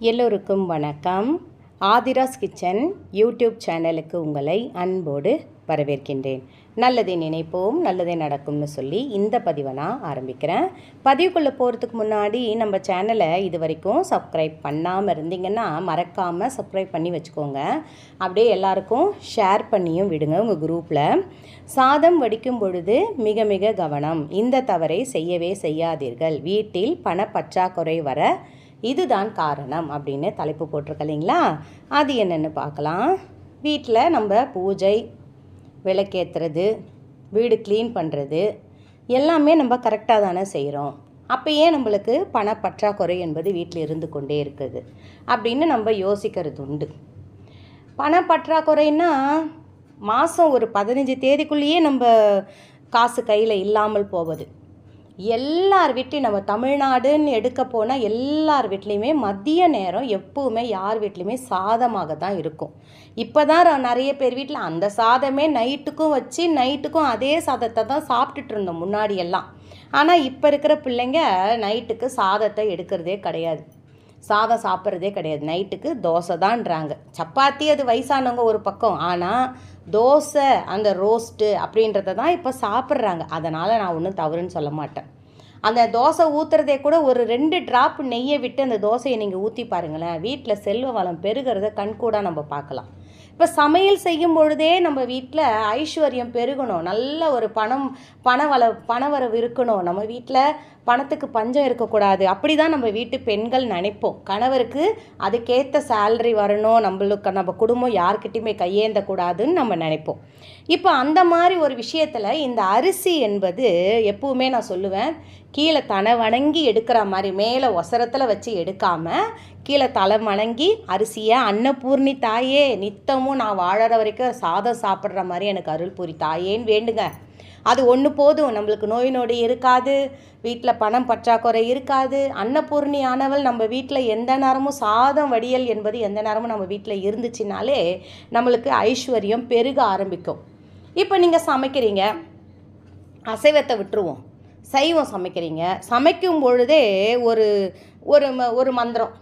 எல்லோருக்கும் வணக்கம். Aadhira's kitchen YouTube சேனலுக்கு உங்களை அன்போடு வரவேற்கின்றேன். நல்லதை நினைப்போம், நல்லதே நடக்கும்னு சொல்லி இந்த பதிவை நான் ஆரம்பிக்கிறேன். பதிவுக்குள்ளே போகிறதுக்கு முன்னாடி நம்ம சேனலை இது வரைக்கும் சப்ஸ்கிரைப் பண்ணாமல் இருந்தீங்கன்னா மறக்காமல் சப்ஸ்கிரைப் பண்ணி வச்சுக்கோங்க. அப்படியே எல்லாருக்கும் ஷேர் பண்ணியும் விடுங்க உங்கள் குரூப்பில். சாதம் வடிக்கும் பொழுது மிக மிக கவனம், இந்த தவறை செய்யவே செய்யாதீர்கள், வீட்டில் பணப்பற்றாக்குறை வர இதுதான் காரணம் அப்படின்னு தலைப்பு போட்டிருக்க இல்லைங்களா? அது என்னென்னு பார்க்கலாம். வீட்டில் நம்ம பூஜை, விளக்கேற்றுறது, வீடு க்ளீன் பண்ணுறது எல்லாமே நம்ம கரெக்டாக தானே செய்கிறோம். அப்போயே நம்மளுக்கு பணப்பற்றாக்குறை என்பது வீட்டில் இருந்து கொண்டே இருக்குது அப்படின்னு நம்ம யோசிக்கிறது உண்டு. பணப்பற்றாக்குறைன்னா மாதம் ஒரு 15 தேதிக்குள்ளேயே நம்ம காசு கையில் இல்லாமல் போவது. எல்லார் வீட்லேயும் நம்ம தமிழ்நாடுன்னு எடுக்க போனால் எல்லார் வீட்லேயுமே மதிய நேரம் எப்போவுமே யார் வீட்லேயுமே சாதமாக தான் இருக்கும். இப்போ தான் நிறைய பேர் வீட்டில் அந்த சாதமே நைட்டுக்கும் வச்சு நைட்டுக்கும் அதே சாதத்தை தான் சாப்பிட்டுட்டு இருந்தோம் முன்னாடியெல்லாம். ஆனால் இப்போ இருக்கிற பிள்ளைங்க நைட்டுக்கு சாதத்தை எடுக்கிறதே கிடையாது, சாதம் சாப்பிட்றதே கிடையாது. நைட்டுக்கு தோசை தான்றாங்க. சப்பாத்தி அது வயசானவங்க ஒரு பக்கம், ஆனால் தோசை அந்த ரோஸ்ட்டு அப்படின்றத தான் இப்போ சாப்பிட்றாங்க. அதனால் நான் ஒன்றும் தவறுன்னு சொல்ல மாட்டேன். அந்த தோசை ஊற்றுறதே கூட ஒரு 2 ட்ராப் நெய்யை விட்டு அந்த தோசையை நீங்கள் ஊற்றி பாருங்களேன், வீட்டில் செல்வ வளம் பெருகிறத கண்கூடாக நம்ம பார்க்கலாம். இப்போ சமையல் செய்யும் பொழுதே நம்ம வீட்டில் ஐஸ்வர்யம் பெருகணும், நல்ல ஒரு பணவரவு இருக்கணும், நம்ம வீட்டில் பணத்துக்கு பஞ்சம் இருக்கக்கூடாது, அப்படி தான் நம்ம வீட்டு பெண்கள் நினைப்போம். கணவருக்கு அதுக்கேற்ற சேலரி வரணும், நம்ம குடும்பம் யார்கிட்டையுமே கையேந்தக்கூடாதுன்னு நம்ம நினைப்போம். இப்போ அந்த மாதிரி ஒரு விஷயத்தில் இந்த அரிசி என்பது எப்பவுமே நான் சொல்லுவேன், கீழே தலை வணங்கி எடுக்கிற மாதிரி மேலே ஒசரத்தில் வச்சு எடுக்காமல் கீழே தலை வணங்கி அரிசியை அன்னபூர்ணி தாயே நித்தமும் நான் வாழற வரைக்கும் சாதம் சாப்பிட்ற மாதிரி எனக்கு அருள் பூரி தாயேன்னு வேண்டுங்க. அது ஒன்று போதும், நம்மளுக்கு நோய் நொடி இருக்காது, வீட்டில் பணம் பற்றாக்குறை இருக்காது. அன்னபூர்ணி ஆனவள் நம்ம வீட்டில் எந்த நேரமும் சாதம் வடியல் என்பது எந்த நேரமும் நம்ம வீட்டில் இருந்துச்சுனாலே நம்மளுக்கு ஐஸ்வர்யம் பெருக ஆரம்பிக்கும். இப்போ நீங்கள் சமைக்கிறீங்க, அசைவத்தை விட்டுருவோம், சைவம் சமைக்கிறீங்க. சமைக்கும் பொழுதே ஒரு மந்திரம்,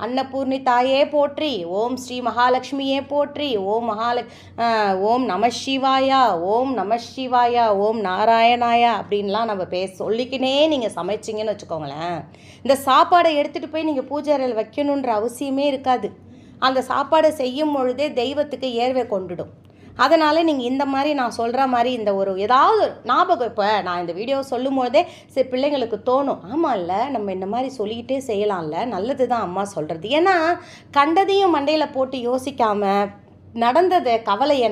அன்னபூர்ணி தாயே போற்றி, ஓம் ஸ்ரீ மகாலட்சுமியே போற்றி, ஓம் நம சிவாயா, ஓம் நம சிவாயா, ஓம் நாராயணாயா அப்படின்லாம் நம்ம சொல்லிக்கினே நீங்கள் சமைச்சிங்கன்னு வச்சுக்கோங்களேன், இந்த சாப்பாடை எடுத்துகிட்டு போய் நீங்கள் பூஜை அறையில் வைக்கணுன்ற அவசியமே இருக்காது. அந்த சாப்பாடை செய்யும் பொழுதே தெய்வத்துக்கு ஏர்வை கொண்டுடும். அதனால் நீங்கள் இந்த மாதிரி நான் சொல்கிற மாதிரி இந்த ஏதாவது ஞாபகம், இப்போ நான் இந்த வீடியோ சொல்லும் போதே சரி பிள்ளைங்களுக்கு தோணும், ஆமாம் இல்லை நம்ம இந்த மாதிரி சொல்லிக்கிட்டே செய்யலாம்ல, நல்லது தான் அம்மா சொல்கிறது. ஏன்னா கண்டதையும் மண்டையில் போட்டு யோசிக்காமல், நடந்ததை கவலையை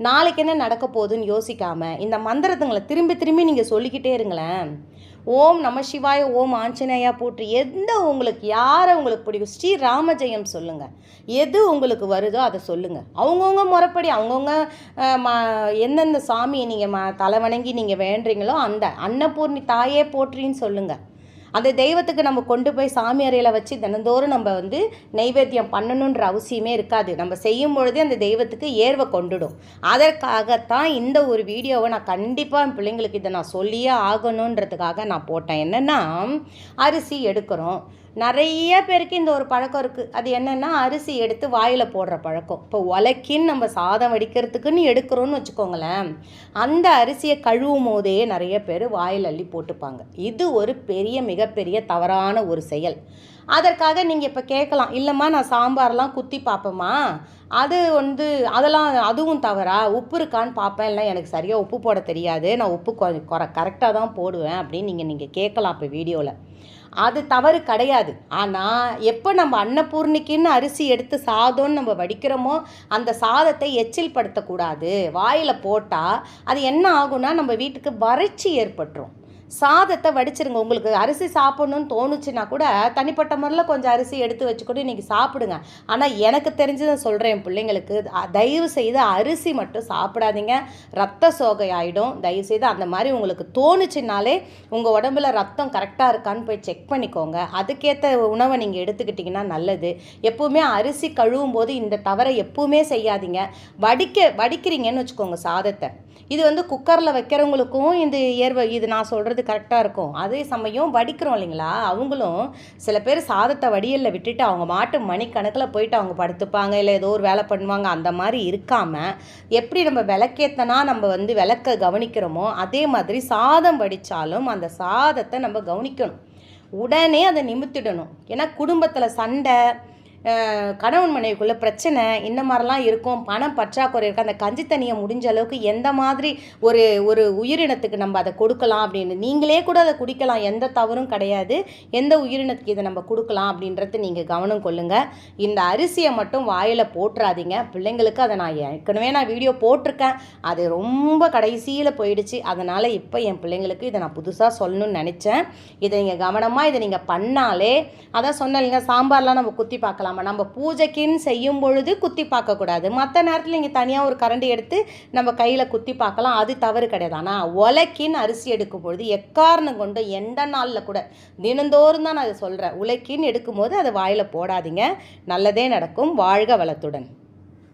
நாளைக்கு என்ன நடக்க போகுதுன்னு யோசிக்காமல் இந்த மந்திரத்துங்களை திரும்பி திரும்பி நீங்கள் சொல்லிக்கிட்டே இருங்களேன். ஓம் நம சிவாய, ஓம் ஆஞ்சநேயா போற்றி, உங்களுக்கு யாரை உங்களுக்கு பிடிக்கும், ஸ்ரீ ராமஜெயம் சொல்லுங்கள், எது உங்களுக்கு வருதோ அதை சொல்லுங்கள். அவங்கவுங்க முறைப்படி அவங்கவுங்க எந்தெந்த சாமியை நீங்கள் தலை வணங்கி நீங்கள் வேண்டுறீங்களோ அந்த அன்னபூர்ணி தாயே போற்றின்னு சொல்லுங்கள். அந்த தெய்வத்துக்கு நம்ம கொண்டு போய் சாமி அறையில் வச்சு தினந்தோறும் நம்ம நைவேத்தியம் பண்ணணுன்ற அவசியமே இருக்காது. நம்ம செய்யும் பொழுதே அந்த தெய்வத்துக்கு ஏர்வை கொண்டுடும். அதற்காகத்தான் இந்த ஒரு வீடியோவை நான் கண்டிப்பாக என் பிள்ளைங்களுக்கு இதை நான் சொல்லியே ஆகணுன்றதுக்காக நான் போட்டேன். என்னென்னா, அரிசி எடுக்கிறோம், நிறைய பேருக்கு இந்த ஒரு பழக்கம் இருக்குது. அது என்னென்னா, அரிசி எடுத்து வாயில் போடுற பழக்கம். இப்போ உலக்கின்னு நம்ம சாதம் வடிக்கிறதுக்குன்னு எடுக்கிறோன்னு வச்சுக்கோங்களேன், அந்த அரிசியை கழுவும் போதே நிறைய பேர் வாயில் அள்ளி போட்டுப்பாங்க. இது ஒரு மிகப்பெரிய தவறான ஒரு செயல். அதற்காக நீங்கள் இப்போ கேட்கலாம், இல்லைம்மா நான் சாம்பார்லாம் குத்தி பார்ப்பேம்மா, அதுவும் தவறா, உப்பு இருக்கான்னு பார்ப்பேன், இல்லை எனக்கு சரியாக உப்பு போட தெரியாது, நான் உப்பு கரெக்டாக தான் போடுவேன் அப்படின்னு நீங்கள் கேட்கலாம் இப்போ வீடியோவில். அது தவறு கிடையாது. ஆனால் எப்போ நம்ம அன்னபூர்ணிக்குன்னு அரிசி எடுத்து சாதம்னு நம்ம வடிக்கிறோமோ அந்த சாதத்தை எச்சில் படுத்தக்கூடாது. வாயில் போட்டால் அது என்ன ஆகும்னா நம்ம வீட்டுக்கு வறட்சி ஏற்பட்டுரும். சாதத்தை வடிச்சிருங்க. உங்களுக்கு அரிசி சாப்பிட்ணுன்னு தோணுச்சுன்னா கூட தனிப்பட்ட முறையில் கொஞ்சம் அரிசி எடுத்து வச்சுக்கூட இன்றைக்கி சாப்பிடுங்க. ஆனால் எனக்கு தெரிஞ்சதை சொல்கிறேன் என் பிள்ளைங்களுக்கு, தயவு செய்து அரிசி மட்டும் சாப்பிடாதீங்க, ரத்த சோகை ஆகிடும். தயவுசெய்து அந்த மாதிரி உங்களுக்கு தோணுச்சுனாலே உங்கள் உடம்புல ரத்தம் கரெக்டாக இருக்கான்னு போய் செக் பண்ணிக்கோங்க. அதுக்கேற்ற உணவை நீங்கள் எடுத்துக்கிட்டிங்கன்னா நல்லது. எப்போவுமே அரிசி கழுவும் போது இந்த தவறை எப்பவுமே செய்யாதீங்க. வடிக்கிறீங்கன்னு வச்சுக்கோங்க சாதத்தை, இது வந்து குக்கரில் வைக்கிறவங்களுக்கும் இது நான் சொல்கிறது கரெக்டாக இருக்கும். அதே சமயம் வடிக்கிறோம் இல்லைங்களா, அவங்களும் சில பேர் சாதத்தை வடியலில் விட்டுட்டு அவங்க மாட்டு மணிக்கணக்கில் போயிட்டு அவங்க படுத்துப்பாங்க, இல்லை ஏதோ ஒரு வேலை பண்ணுவாங்க. அந்த மாதிரி இருக்காமல் எப்படி நம்ம விளக்கேத்தனா நம்ம வந்து விளக்க கவனிக்கிறோமோ அதே மாதிரி சாதம் வடித்தாலும் அந்த சாதத்தை நம்ம கவனிக்கணும். உடனே அதை நிமித்திடணும். ஏன்னா குடும்பத்தில் சண்டை, கணவன் மனைவிக்குள்ளே பிரச்சனை, இந்த மாதிரிலாம் இருக்கும். பணம் பற்றாக்குறை இருக்குது. அந்த கஞ்சி தண்ணியை முடிஞ்ச அளவுக்கு எந்த மாதிரி ஒரு ஒரு உயிரினத்துக்கு நம்ம அதை கொடுக்கலாம் அப்படின்னு, நீங்களே கூட அதை குடிக்கலாம், எந்த தவறும் கிடையாது. எந்த உயிரினத்துக்கு இதை நம்ம கொடுக்கலாம் அப்படின்றது நீங்கள் கவனம் கொள்ளுங்கள். இந்த அரிசியை மட்டும் வாயில் போட்டுறாதீங்க. பிள்ளைங்களுக்கு அதை நான் ஏற்கனவே வீடியோ போட்டிருக்கேன், அது ரொம்ப கடைசியில் போயிடுச்சு. அதனால் இப்போ என் பிள்ளைங்களுக்கு இதை நான் புதுசாக சொல்லணும்னு நினச்சேன். இதை நீங்கள் கவனமாக இதை நீங்கள் பண்ணாலே, அதான் சொன்னேன் இல்லைங்க, சாம்பார்லாம் நம்ம குத்தி பார்க்கலாம். நம்ம பூஜைக்குன்னு செய்யும் பொழுது குத்தி பார்க்கக்கூடாது. மற்ற நேரத்தில் நீங்கள் தனியாக ஒரு கரண்டி எடுத்து நம்ம கையில் குத்தி பார்க்கலாம், அது தவறு கிடையாது. ஆனால் உலக்கின்னு அரிசி எடுக்கும் பொழுது எக்காரணம் கொண்டு எந்த நாளில் கூட, தினந்தோறும் தான் நான் அதை சொல்கிறேன், உலக்கின்னு எடுக்கும்போது அதை வாயில் போடாதீங்க. நல்லதே நடக்கும். வாழ்க வளத்துடன்.